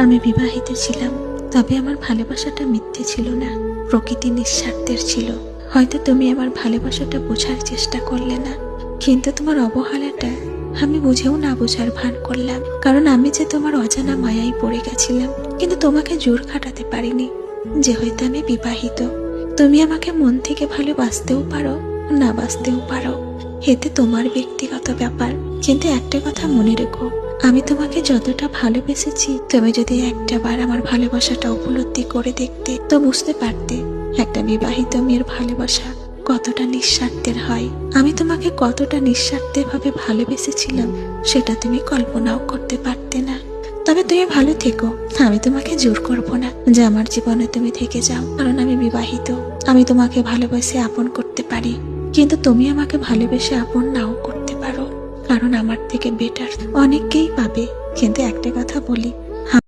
আমি বিবাহিত ছিলাম, তবে আমার ভালোবাসাটা মিথ্যে ছিল না, প্রকৃতি নিঃস্বার্থের ছিল। হয়তো তুমি আমার ভালোবাসাটা বোঝার চেষ্টা করলে না, কিন্তু তোমার অবহেলাটা আমি বুঝেও না বোঝার ভান করলাম। কারণ আমি যে তোমার অজানা মায়ায় পড়ে গেছিলাম, কিন্তু তোমাকে জোর খাটাতে পারিনি যে হয়তো আমি বিবাহিত। তুমি আমাকে মন থেকে ভালোবাসতেও পারো, না বাসতেও পারো, এতে তোমার ব্যক্তিগত ব্যাপার। কিন্তু একটা কথা মনে রেখো, আমি তোমাকে যতটা ভালোবেসেছি, তুমি যদি একটাবার আমার ভালোবাসাটা উপলব্ধি করে দেখতে, তো বুঝতে পারতে একটা বিবাহিত মেয়ের ভালোবাসা কতটা নিঃস্বার্থের হয়। আমি তোমাকে কতটা নিঃস্বার্থের ভাবে ভালোবেসেছিলাম সেটা তুমি কল্পনাও করতে পারতে না। তবে তুমি ভালো থেকো, আমি তোমাকে জোর করব না যে আমার জীবনে তুমি থেকে যাও, কারণ আমি বিবাহিত। আমি তোমাকে ভালোবেসে আপন করতে পারি, কিন্তু তুমি আমাকে ভালোবেসে আপন নাও করতে পারো, কারণ আমার থেকে বেটার অনেককেই পাবে। কিন্তু একটা কথা বলি,